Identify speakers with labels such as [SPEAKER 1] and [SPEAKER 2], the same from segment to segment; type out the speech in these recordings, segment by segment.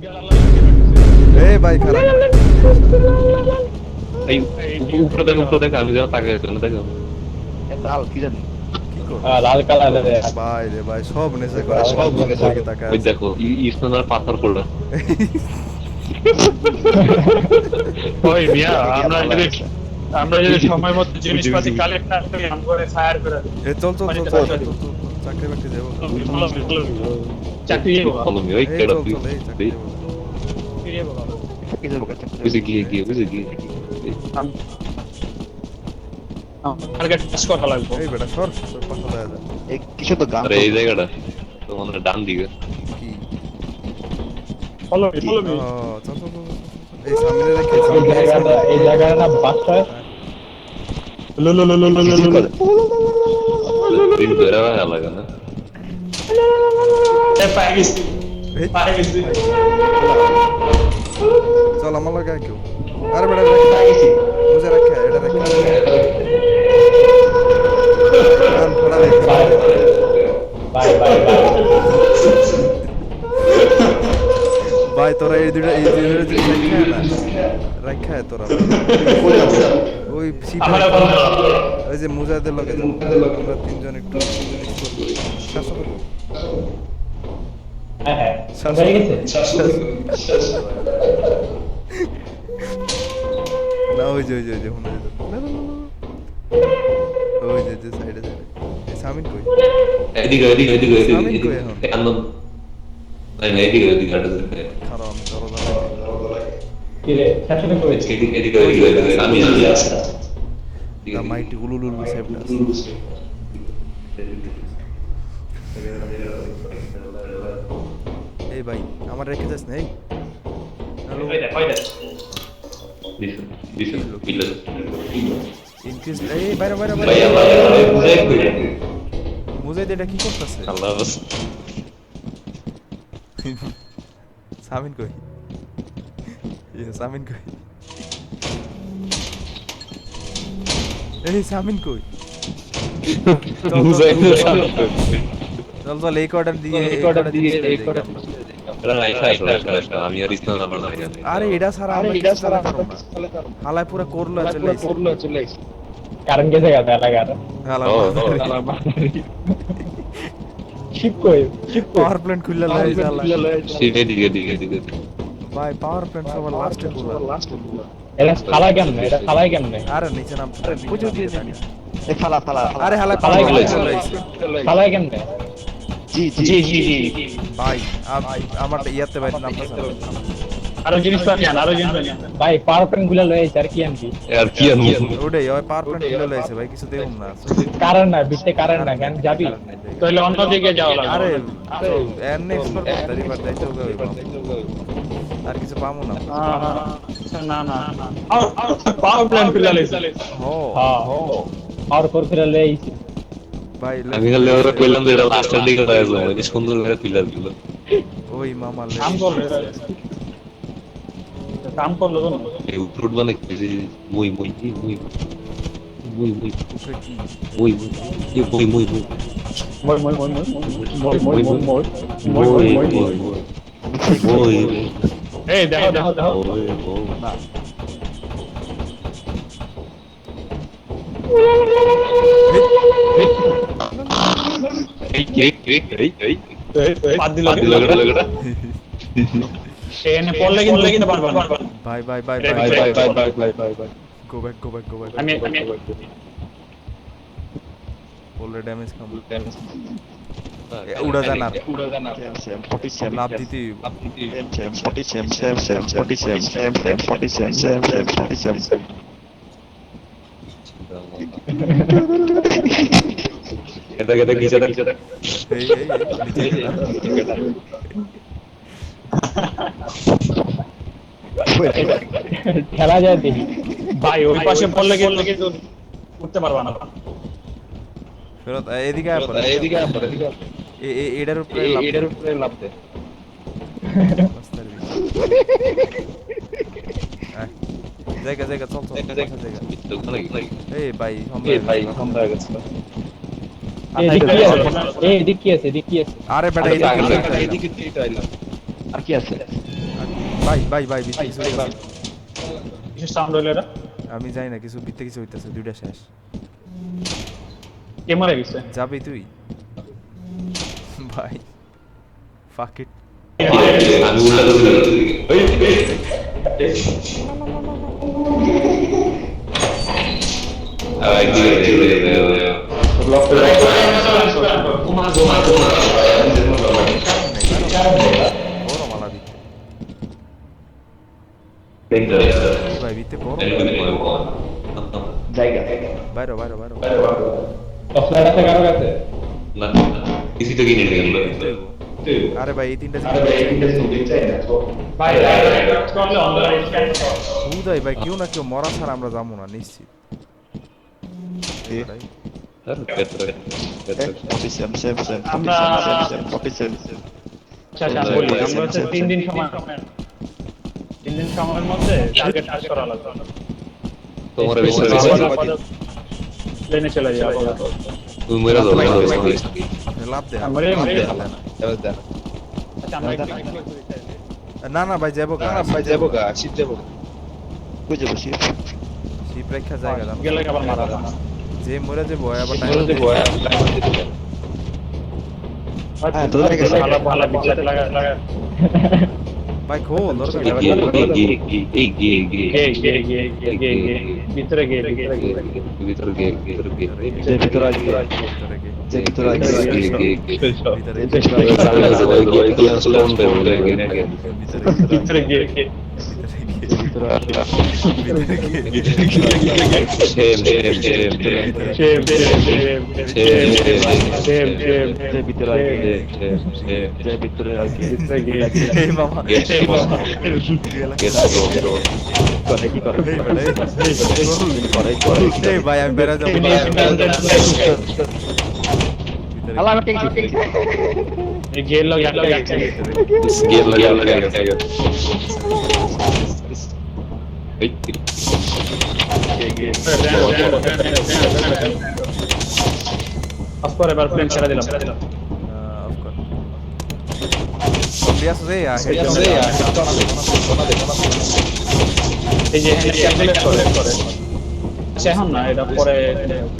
[SPEAKER 1] এই ভাই খারাপ
[SPEAKER 2] এই উপরে দেখ আমি যেন তাকে দেখো
[SPEAKER 3] লাল কি জানি
[SPEAKER 1] কি করো
[SPEAKER 4] লাল কালারের
[SPEAKER 1] ভাই রে ভাই সব নেশা করে
[SPEAKER 2] আরে
[SPEAKER 1] সব
[SPEAKER 2] সব
[SPEAKER 1] বন্ধুর দিকে তাকায়
[SPEAKER 2] ওই
[SPEAKER 1] আছে
[SPEAKER 2] দেখো ইসমানার পাথর পড়লো
[SPEAKER 5] ওই মিয়া আমরা যদি সময় মতো জিনিসপাতি কালেক্ট না করি আমগরে ফায়ার করে দিই
[SPEAKER 1] এ চল চল চল চল চল, চল, চল, চাকরি বাকরি যাবো
[SPEAKER 5] চাকরি
[SPEAKER 2] ফলো মি ওই
[SPEAKER 1] এই
[SPEAKER 2] কেডা
[SPEAKER 1] চল চল এই চাকরি যাবো
[SPEAKER 3] কি যাবো কাছে
[SPEAKER 2] বুঝে গিয়ে
[SPEAKER 5] টার্গেট পাস করা লাগবে
[SPEAKER 1] এই বেটা সর তোর পাশা দেয়া যা
[SPEAKER 3] এই কিছু তো গান
[SPEAKER 2] আরে এই জায়গাটা তোমাদের ডান দিকে
[SPEAKER 1] কি
[SPEAKER 5] ফলো মি
[SPEAKER 1] ও চল চল চল, চল, চল। এই সামনে রেখে
[SPEAKER 4] এই জায়গাটা না বাসটা
[SPEAKER 5] লো লো লো লো লো লো লো
[SPEAKER 2] দিন ধরে লাগা না
[SPEAKER 5] পাই গেছি
[SPEAKER 1] এই,
[SPEAKER 5] পাই গেছি
[SPEAKER 1] চল আমার লাগে কেউ আরে বেটা বুঝে রাখা এটা রাখা কান ফোড়া দেখে
[SPEAKER 4] বাই বাই
[SPEAKER 1] ভাই তোরা এই দুটো যদি রাখা তোরা ওই
[SPEAKER 5] আমার
[SPEAKER 1] ওই যে মুজাহিদের লগে যাবো আমরা তিনজন একটু শাসন করবো
[SPEAKER 4] হ্যাঁ হ্যাঁ হয়ে গেছে
[SPEAKER 1] না ওই যে মনে হয় ওই যে সাইডে সামিন কই
[SPEAKER 2] এদিকে
[SPEAKER 1] সামিন কই এখন
[SPEAKER 2] আনন্দ এদিকে
[SPEAKER 1] খারাপ আমি দরজা
[SPEAKER 4] কি রে শাসনে করেছে
[SPEAKER 2] এদিকে আমি আছি
[SPEAKER 1] দা মাইটি গুলুলুল সেভড আস এই ভাই আমার রেখে যাস না এই হ্যালো ইনক্রিজ এই বাইরে মুজাহিদ এটা কি করতেছে
[SPEAKER 2] আল্লাহ
[SPEAKER 1] সামিন কই সামিন কই এই সামিন কই চল চল এই কোয়ার্টার দিয়ে
[SPEAKER 2] আমি আর ইসলাম
[SPEAKER 1] আরে এটা সারা আমরা কিছু চালাতে পারবো না হালায় পুরো করলো চলে আইছে
[SPEAKER 4] কারণ গেছে গেছে লাগার শিপ কই
[SPEAKER 1] পাওয়ার প্ল্যান্ট খুললা লয়ে
[SPEAKER 2] দিকে
[SPEAKER 1] ভাই পাওয়ার প্ল্যান্ট সবার লাস্টে করবা
[SPEAKER 4] এটা খালাই কেমনে
[SPEAKER 1] আরে নিচে নাম বুঝো দিয়ে জানি
[SPEAKER 3] এই ফালা
[SPEAKER 1] আরে হালায়
[SPEAKER 4] ফালাই
[SPEAKER 1] পাওয়ার
[SPEAKER 4] গেছে।
[SPEAKER 1] চলে আইছে
[SPEAKER 4] খালাই কেমনে
[SPEAKER 3] জি
[SPEAKER 1] ভাই আমার ইয়াতে ভাই নামটা জানো
[SPEAKER 5] আরো জিনিসপাতি আরো জিনিসপাতি
[SPEAKER 4] ভাই পাওয়ার পয়েন্ট গুলা লয়ে আর কি আনবি
[SPEAKER 2] আর কি আনবো
[SPEAKER 1] ওটাই ওই পাওয়ার প্ল্যান্ট খুলে লইছে ভাই কিছু দেবো না
[SPEAKER 4] কারণ না বিটে কারণ না কেন যাবি
[SPEAKER 5] তাহলে অন্য দিকে যাওয়া লাগবে
[SPEAKER 1] আরে এমনি এক্সপ্লোর করতে রিভার যাইতে হবে আর কিছু পাবো না
[SPEAKER 5] না পাওয়ার প্ল্যান্ট খুলে লাইছে
[SPEAKER 1] ও
[SPEAKER 4] হ্যাঁ আর পর ফিরে লয়ে আইছি
[SPEAKER 1] ভাই
[SPEAKER 2] আমি খালি ওরা কইলাম যে এটা লাস্টের দিকে যাইবো মানে সুন্দর করে পিলার দিল
[SPEAKER 1] ওই মামা
[SPEAKER 5] কাম করলে কাম করলো তো
[SPEAKER 2] এই ফ্রুট মানে কি যে মুই
[SPEAKER 1] উপরে কি
[SPEAKER 5] এই দেখো
[SPEAKER 1] না
[SPEAKER 2] এই
[SPEAKER 5] বাদ দিল
[SPEAKER 2] লগড়া
[SPEAKER 5] এনে পড়লে কিন্তু পারবা না
[SPEAKER 1] ভাই গো ব্যাক
[SPEAKER 5] আমি
[SPEAKER 1] বললে ড্যামেজ খাম উড়া জানা লাভ দিতে
[SPEAKER 2] এটা কিছে
[SPEAKER 1] এই নিচে না।
[SPEAKER 4] খেলা যায় দেখি
[SPEAKER 5] ভাই ওই পাশে পড়লে কিন্তু উঠতে পারবা না
[SPEAKER 1] ফেরত এদিকে আয় পড়ে এটার উপরে লাভ দে রাস্তার ভিতরে জায়গা চল জায়গা এই ভাই
[SPEAKER 2] সন্ধ্যা হয়ে গেছে
[SPEAKER 4] এদিক কি আছে
[SPEAKER 1] আরে বেটা
[SPEAKER 3] আর কি আছে
[SPEAKER 1] ভাই ভিতরে কিছু হইতাছে।
[SPEAKER 5] কিছু সাউন্ড হইলো এটা
[SPEAKER 1] আমি জানি না কিছু ভিতরে কিছু হইতাছে, দুইটা শেষ।
[SPEAKER 5] কে মারা গেছে
[SPEAKER 1] যাবি তুই ভাই, ফাক ইট।
[SPEAKER 2] আমি উল্টা করে
[SPEAKER 1] বড় মালা ভিতরে ভাই, ভিতরে বড়
[SPEAKER 3] জায়গা
[SPEAKER 1] বাইরো বাইরো বাইরো।
[SPEAKER 4] টসলার আছে কারো কাছে?
[SPEAKER 2] না কিছু তো কিনে গেল
[SPEAKER 1] আরে ভাই এই তিনটা
[SPEAKER 5] ভাই করলে অনলাইন
[SPEAKER 1] উদয় ভাই, কেউ না কেউ মরা ছাড়া আমরা যাবো না নিশ্চিত। ভাই,
[SPEAKER 5] আচ্ছা বলি আমরা হচ্ছে 3 দিন সময় 3 দিন সময়ের মধ্যে টার্গেট কাজ করা লাগবে।
[SPEAKER 2] তোমার বেশি
[SPEAKER 5] প্লেনে চলে যাও
[SPEAKER 2] তুমি মেরে দাও
[SPEAKER 1] আপনি লাভ দেন।
[SPEAKER 5] আমরা আচ্ছা আমরা
[SPEAKER 1] না না ভাই যাবো গা,
[SPEAKER 3] কই যাবো শিব
[SPEAKER 1] শিপ রেখা জায়গা জানো,
[SPEAKER 5] গেলে আবার মারা যাবে
[SPEAKER 1] যে মরে যাবো আবার টাইম
[SPEAKER 3] হ্যাঁ তোদের কাছে
[SPEAKER 5] ভালো ভালো বিচার লাগা
[SPEAKER 1] ভাই খোল দরকার নেই।
[SPEAKER 5] ভিতরে গিয়ে
[SPEAKER 3] যে ভিতরে আসবে যে ভিতরে আসবে
[SPEAKER 5] ভিতরে গিয়ে
[SPEAKER 3] যে ভিতরে আসবে যে ভিতরে আসবে
[SPEAKER 1] এই মামা
[SPEAKER 3] করে কি করে
[SPEAKER 1] এই ভাই আমি বেড়া যাবো
[SPEAKER 3] আল্লাহ আমাকে
[SPEAKER 5] গেল গেছে আসপর এবার প্লেন ছেড়ে দিলাম এই যে ক্যালকুলেট করে আচ্ছা এখন না এটা পরে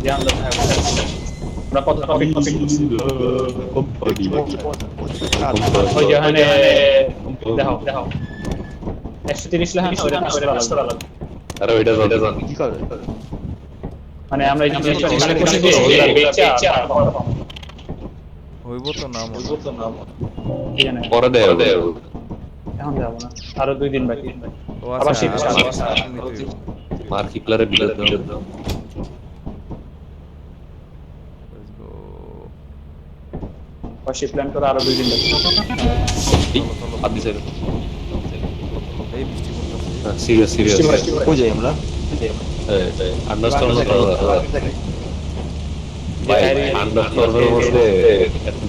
[SPEAKER 5] ধ্যান দেবো আমরা কত টপিক ওই যে ওখানে দেখো 130 লেখা ওইটা করা লাগবে
[SPEAKER 2] আরে ওইটা
[SPEAKER 3] কি করে
[SPEAKER 5] মানে আমরা এই জিনিসটা এখানে বসে দিয়ে বেচা
[SPEAKER 1] হইব তো নাম
[SPEAKER 5] এখানে
[SPEAKER 2] পরে দেয়
[SPEAKER 5] এখন যাব না আরো 2 দিন বাকি
[SPEAKER 1] ও
[SPEAKER 5] আবার
[SPEAKER 1] আচ্ছা
[SPEAKER 5] শিফট
[SPEAKER 2] মার হিটলারের বিলেত
[SPEAKER 5] পাশে প্ল্যান করে আরো 2 দিন বাকি
[SPEAKER 2] আদি স্যার
[SPEAKER 1] এই বৃষ্টি পড়তেছে
[SPEAKER 2] সিরিয়াস
[SPEAKER 3] কই যাই আমরা
[SPEAKER 2] আন্ডারস্ট্যান্ড আন্ডারস্ট্যান্ডের মধ্যে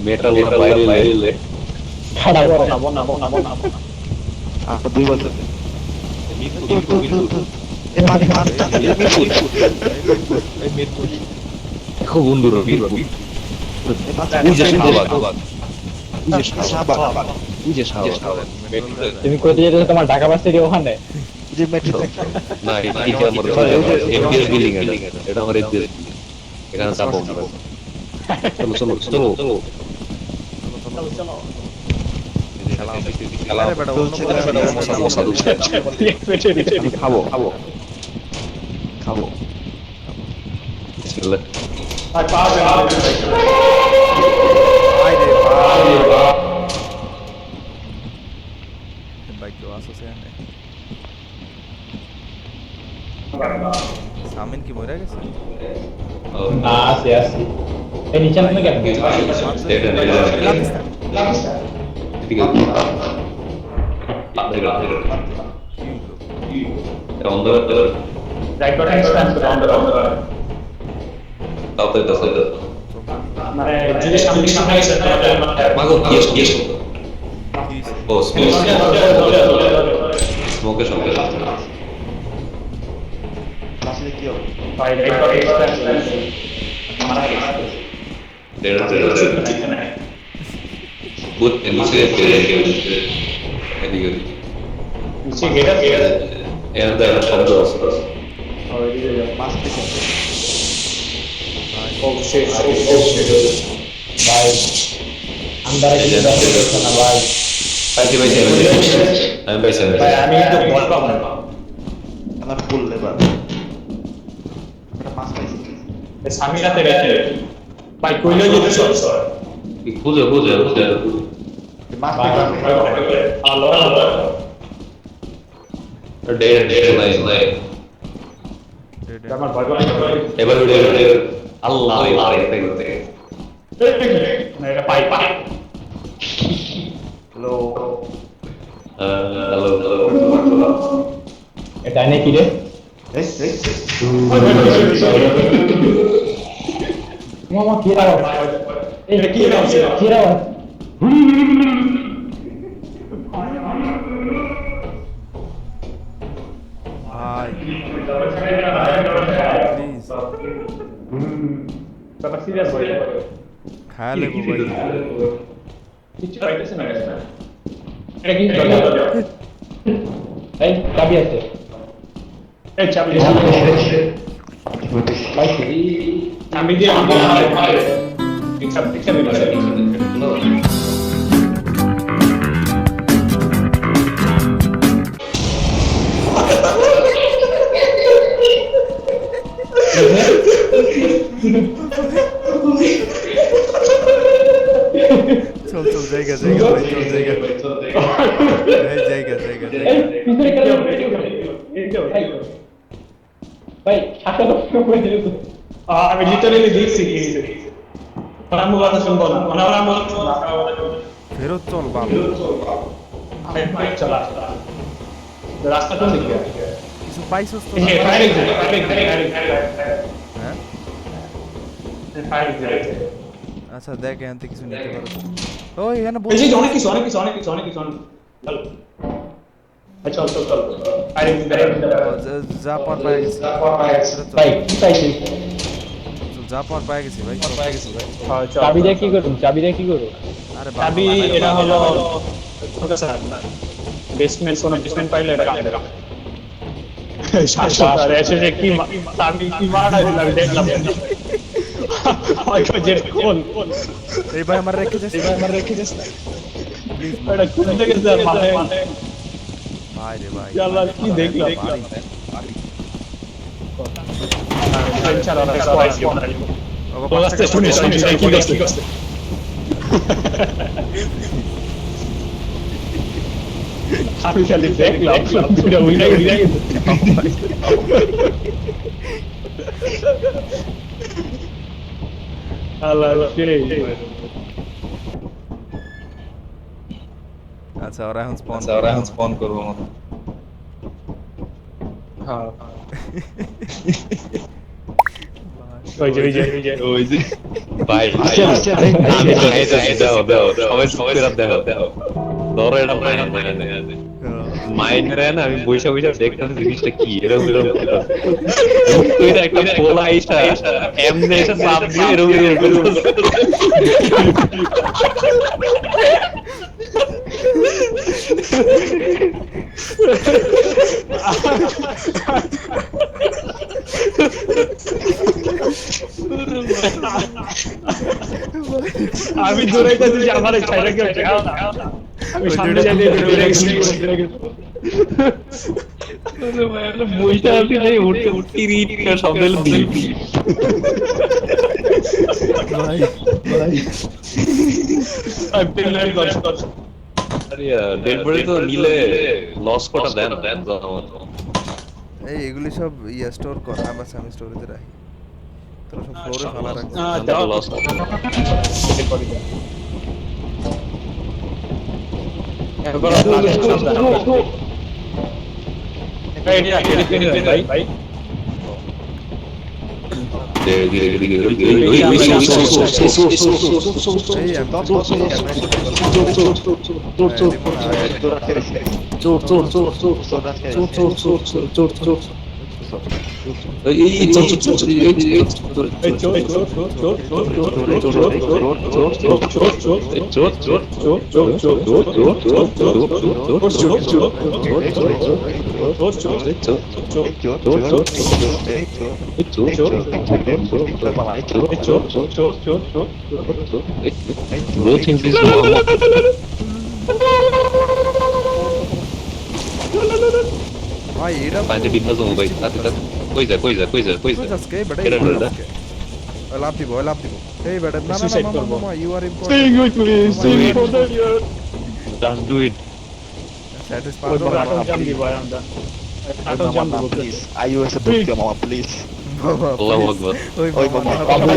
[SPEAKER 2] মেটাল বাইরে
[SPEAKER 5] খাড়া করে না
[SPEAKER 3] আর 2 বছর
[SPEAKER 2] খুব বন্ধুর
[SPEAKER 4] তুমি কোথায় যেতে তোমার ঢাকা বাস থেকে ওখানে?
[SPEAKER 3] যে মেট্রো
[SPEAKER 2] না এটা আমার এমপিএস বিল্ডিং এটা আমার এমপিএস এখানে যাবো চলো খেলা
[SPEAKER 1] আরে বেটা অন্য
[SPEAKER 3] আমি খাবো
[SPEAKER 2] ছেলে
[SPEAKER 5] আর পাওয়া
[SPEAKER 1] আই রে ভাই কেউ আসছে এখানে? সামিন কি মরে গেছে?
[SPEAKER 4] না আছে এই নিচে তুমি কেন?
[SPEAKER 2] ঠিক আছে অন্ধকার
[SPEAKER 5] রাইট বাটন স্প্যান করে অন্ধকার
[SPEAKER 2] তাতে
[SPEAKER 5] মানে যদি সামনে এসে
[SPEAKER 2] মাগো কি ও স্মোকের সঙ্গে
[SPEAKER 3] ক্লাসে কি হবে
[SPEAKER 5] ভাই রাইট বাটন স্প্যান মারা গেছে
[SPEAKER 2] বুথ নিচে এদিকে
[SPEAKER 5] নিচে গেট আছে
[SPEAKER 2] এর মধ্যে একটা শব্দ আছে
[SPEAKER 3] পাঁচ থেকে
[SPEAKER 5] ও শিট ভাই আন্দারে
[SPEAKER 2] এই যে,
[SPEAKER 5] কিছু দেখা যাচ্ছে না ভাই
[SPEAKER 2] পাইছি আমি পাইছি
[SPEAKER 5] ভাই আমি কিন্তু ভয় পাবো না
[SPEAKER 3] আমার ফুল লেবার পাঁচ পাইছি
[SPEAKER 5] সামিরাতে গেছে ভাই কইলো যে সর
[SPEAKER 2] বুঝে
[SPEAKER 3] মাছ
[SPEAKER 5] ভাই
[SPEAKER 3] থেকে
[SPEAKER 5] আলো
[SPEAKER 2] নাই
[SPEAKER 5] আমার ভয় পাবো
[SPEAKER 2] এবার আল্লাহ
[SPEAKER 5] না এটা পাই
[SPEAKER 3] হ্যালো
[SPEAKER 2] হ্যালো
[SPEAKER 5] এটা নে কি রে
[SPEAKER 3] এই
[SPEAKER 5] মামা কি রাও এটা কি রাও কি রাও
[SPEAKER 1] ভাই প্লিজ
[SPEAKER 5] ব্যাপার সিরিয়াস হয়ে যাবে
[SPEAKER 1] খায়া লেবো ভাই
[SPEAKER 5] কিছু পাইতেছে না এটা কি দরজা এই চাবি আছে এই চাবি ভাই চাবি দিয়ে আমি চাবি আছে
[SPEAKER 1] চল জায়গা ভাই চল জায়গা এই জায়গা
[SPEAKER 5] ভাই আশা তো করে দিল আমি লিটারালি দেখছি আমার কথা শুনবো না আমার
[SPEAKER 1] ফেরত চল বাপ
[SPEAKER 5] আমি চলা রাস্তা তো দিকে
[SPEAKER 1] কিছু পাইছস তো
[SPEAKER 5] এই ফায়ারিং
[SPEAKER 1] হ্যাঁ
[SPEAKER 5] ফায়ারিং
[SPEAKER 1] আচ্ছা দেখ এখান থেকে কিছু নিতে পারো ওই এখানে বল
[SPEAKER 5] বেশি অনেক কিছু চল চল ফায়ারিং
[SPEAKER 1] যা পার পায়ে গেছি
[SPEAKER 5] ভাই কি পাইছিস
[SPEAKER 1] যা পার পায়ে গেছি ভাই
[SPEAKER 5] চাবি দিয়ে কি করব
[SPEAKER 1] আরে
[SPEAKER 5] চাবি এটা হলো ওকে স্যার বেসমেন্ট কোন বেসমেন্ট পাইলে এটা কাম দেবে শাসক আর এসে যে কি চাবি কি মারা দিল আমি দেখলাম হয়তো যে কোন
[SPEAKER 1] এই ভাই আমার রেখে যাস প্লিজ
[SPEAKER 5] এটা কোন থেকে স্যার মানে
[SPEAKER 1] ভাই রে ভাই
[SPEAKER 5] আল্লাহ কি দেখলাম
[SPEAKER 1] ওকে পাঁচ টাকা
[SPEAKER 5] শুনি কি দেখছি আমি খালি দেখলাম দুটো উইরা গেছে আল্লাহ
[SPEAKER 1] আচ্ছা ওরা এখন স্পন
[SPEAKER 2] করবো
[SPEAKER 5] হ্যাঁ ওই যে
[SPEAKER 2] ভাই সবাই দেখো ধরো এটা মাইন্ড রে না আমি বইসা দেখতেছি জিনিসটা কি এরকম একটা পোলা আইসা এমনি এসে চাপ দিয়ে এরকম
[SPEAKER 5] আমি দূরে গেছি যে আমার ছাইরা কেউ যাও না আমি সামনে যাই দূরে গেছি
[SPEAKER 2] বইটা আপনি নেই উঠতে রিট শব্দ দিই
[SPEAKER 1] ভাই
[SPEAKER 5] আমি পেলেন কষ্ট
[SPEAKER 2] আরে ডেড বডি তো নিলে লস কোটা দেন
[SPEAKER 1] এই এগুলি সব স্টোর কর আমি স্টোরেজে রাখি তোরা সব ফ্লোরে ফালা রাখ
[SPEAKER 5] যাও
[SPEAKER 2] লস
[SPEAKER 5] ভাই
[SPEAKER 2] এই চল চল চল এই
[SPEAKER 4] এই চোর চোর চোর চোর চোর চোর চোর চোর চোর চোর চোর
[SPEAKER 2] চল চল
[SPEAKER 4] চোর চোর চোর চোর চোর চোর চোর চোর চোর চোর
[SPEAKER 2] Bro think this Muhammad
[SPEAKER 1] ভাই এটা
[SPEAKER 2] পানিতে বিন্দাস হবো ভাই তাতে তাতে কই যা
[SPEAKER 1] কই আজকে বেটা
[SPEAKER 2] এটা এটা
[SPEAKER 1] ওই লাভ দিব এই বেটা না না
[SPEAKER 5] Suicide
[SPEAKER 1] না
[SPEAKER 5] করবো।
[SPEAKER 1] মামা you are
[SPEAKER 4] Staying
[SPEAKER 1] important
[SPEAKER 4] with me, staying for the year.
[SPEAKER 2] just do it
[SPEAKER 1] satisfy
[SPEAKER 5] ওই বড় আটক জাম দিব আমরা আটক জাম দিব
[SPEAKER 3] প্লিজ iOS এ ঢুকে মামা প্লিজ
[SPEAKER 1] বাবা
[SPEAKER 2] Allahu Akbar
[SPEAKER 1] ওই
[SPEAKER 3] ওই
[SPEAKER 1] মামা
[SPEAKER 3] মামা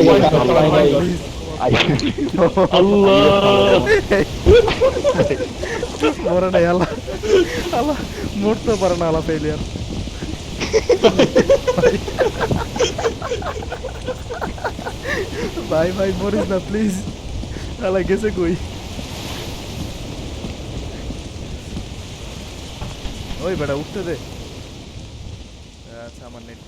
[SPEAKER 2] Allah
[SPEAKER 1] মরে নাই আল্লাহ আল্লাহ মরতে পারে না আল্লাহ ফেলিয়ার ভাই ভাই মরিস না প্লিজ আল্লাহ গেছে কই ওই বেটা উঠতে দে আচ্ছা আমার নেট